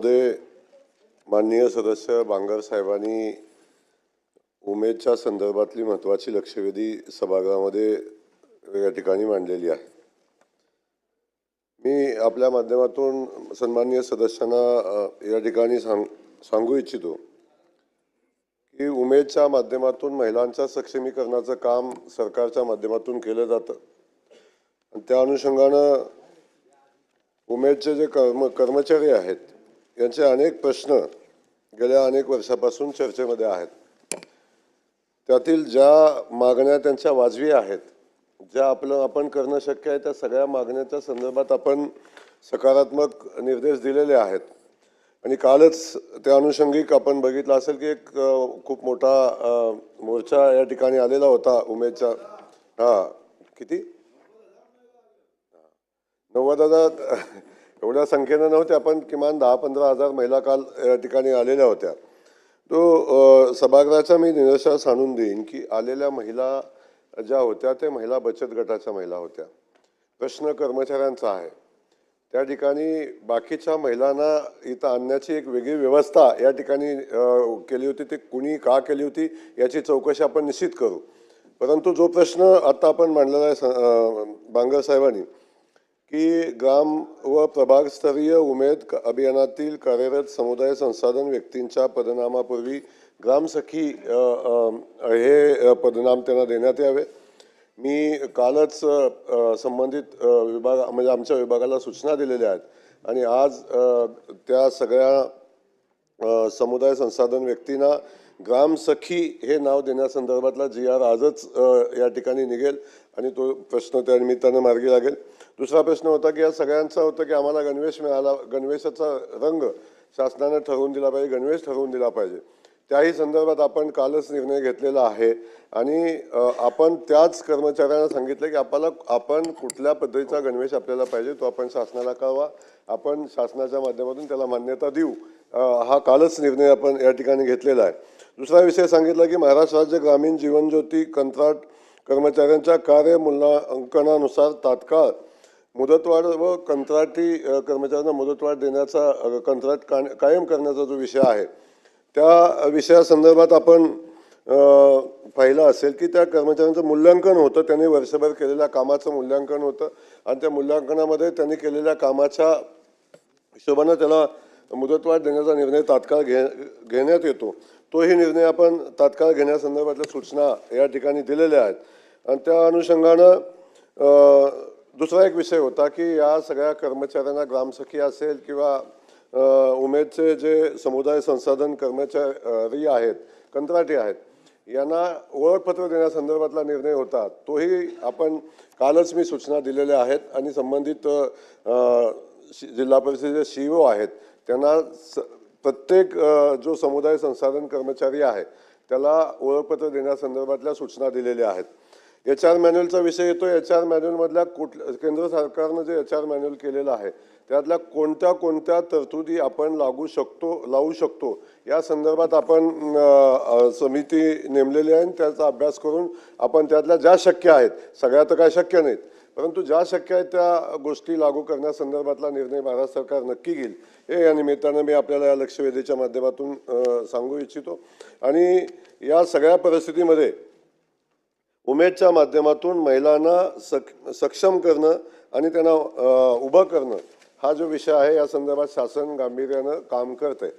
सभागृहामध्ये माननीय सदस्य बांगर साहेबांनी उमेदच्या संदर्भातली महत्त्वाची लक्षवेधी सभागृहामध्ये या ठिकाणी मांडलेली आहे। मी आपल्या माध्यमातून सन्माननीय सदस्यांना या ठिकाणी सांगू इच्छितो की उमेदच्या माध्यमातून महिलांच्या सक्षमीकरणाचं काम सरकारच्या माध्यमातून केलं जातं आणि त्या अनुषंगानं उमेदचे जे कर्मचारी आहेत यांचे अनेक प्रश्न गेल्या अनेक वर्षापासून चर्चेमध्ये आहेत। त्यातील ज्या मागण्या त्यांच्या वाजवी आहेत, ज्या आपण करणं शक्य आहे, त्या सगळ्या मागण्यांच्या संदर्भात आपण सकारात्मक निर्देश दिलेले आहेत। आणि कालच त्या अनुषंगिक आपण बघितलं असेल की एक खूप मोठा मोर्चा या ठिकाणी आलेला होता उमेदच्या किती 90,000 एवढ्या संख्येनं नव्हत्या, पण किमान 10-15 हजार महिला काल या ठिकाणी आलेल्या होत्या। तो सभागृहाचा मी निदर्शनास आणून देईन की आलेल्या महिला ज्या होत्या ते महिला बचत गटाच्या महिला होत्या। प्रश्न कर्मचाऱ्यांचा आहे, त्या ठिकाणी बाकीच्या महिलांना इथं आणण्याची एक वेगळी व्यवस्था या ठिकाणी केली होती। ती कुणी का केली होती याची चौकशी आपण निश्चित करू। परंतु जो प्रश्न आता आपण मांडलेला आहे बांगर साहेबांनी की ग्राम व प्रभागस्तरीय उमेद अभियानातील कार्यरत समुदाय संसाधन व्यक्तींच्या पदनामापूर्वी ग्रामसखी हे पदनाम त्यांना देण्यात यावे। मी कालच संबंधित विभाग म्हणजे आमच्या विभागाला सूचना दिलेल्या आहेत आणि आज त्या सगळ्या समुदाय संसाधन व्यक्तींना ग्रामसखी हे नाव देण्यासंदर्भातला GR आजच या ठिकाणी निघेल आणि तो प्रश्न त्या निमित्तानं मार्गी लागेल। दुसरा प्रश्न होता की या सगळ्यांचा होतं की आम्हाला गणवेश मिळाला, गणवेशाचा रंग शासनाने ठरवून दिला पाहिजे, गणवेश ठरवून दिला पाहिजे। त्याही संदर्भात आपण कालच निर्णय घेतलेला आहे आणि आपण त्याच कर्मचाऱ्यांना सांगितलं की आपण कुठल्या पद्धतीचा गणवेश आपल्याला पाहिजे तो आपण शासनाला कळवा, आपण शासनाच्या माध्यमातून त्याला मान्यता देऊ। हा कालच निर्णय आपण या ठिकाणी घेतलेला आहे। दुसरा विषय सांगितला की महाराष्ट्र राज्य ग्रामीण जीवन ज्योती कंत्राट कर्मचाऱ्यांच्या कार्य मूल्यांकनानुसार तात्काळ मुदतवाढ व कंत्राटी कर्मचाऱ्यांना मुदतवाढ देण्याचा कंत्राट कायम करण्याचा जो विषय आहे त्या विषयासंदर्भात आपण पाहिलं असेल की त्या कर्मचाऱ्यांचं मूल्यांकन होतं, त्यांनी वर्षभर केलेल्या कामाचं मूल्यांकन होतं आणि त्या मूल्यांकनामध्ये त्यांनी केलेल्या कामाच्या हिशोबानं त्याला मुदतवाढ देण्याचा निर्णय तात्काळ घेण्यात येतो। तोही निर्णय आपण तात्काळ घेण्यासंदर्भातल्या सूचना या ठिकाणी दिलेल्या आहेत। आणि त्या अनुषंगानं दुसरा एक विषय होता की या सगळ्या कर्मचाऱ्यांना ग्रामसखी असेल किंवा उमेदचे जे समुदाय संसाधन कर्मचारी आहेत, कंत्राटी आहेत, यांना ओळखपत्र देण्यासंदर्भातला निर्णय होता, तोही आपण कालच मी सूचना दिलेल्या आहेत आणि संबंधित जिल्हा परिषदेचे CEO आहेत त्यांना प्रत्येक जो समुदाय संसाधन कर्मचारी आहे त्याला ओळखपत्र देण्यासंदर्भातल्या सूचना दिलेल्या आहेत। HR मॅन्युअलचा विषय येतो। HR मॅन्युअलमधल्या केंद्र सरकारनं जे HR मॅन्युअल केलेलं आहे त्यातल्या कोणत्या तरतुदी आपण लावू शकतो या संदर्भात आपण समिती नेमलेली आहे आणि त्याचा अभ्यास करून आपण त्यातल्या ज्या शक्य आहेत, सगळ्या तर काय शक्य नाहीत, परंतु ज्या शक्य आहेत त्या गोष्टी लागू करण्यासंदर्भातला निर्णय भारत सरकार नक्की घेईल हे या निमित्तानं मी आपल्याला या लक्षवेधीच्या माध्यमातून सांगू इच्छितो। आणि या सगळ्या परिस्थितीमध्ये उमेदच्या माध्यमातून महिलांना सक्षम करणं आणि त्यांना उभं करणं हा जो विषय आहे या संदर्भात शासन गांभीर्यानं काम करत आहे।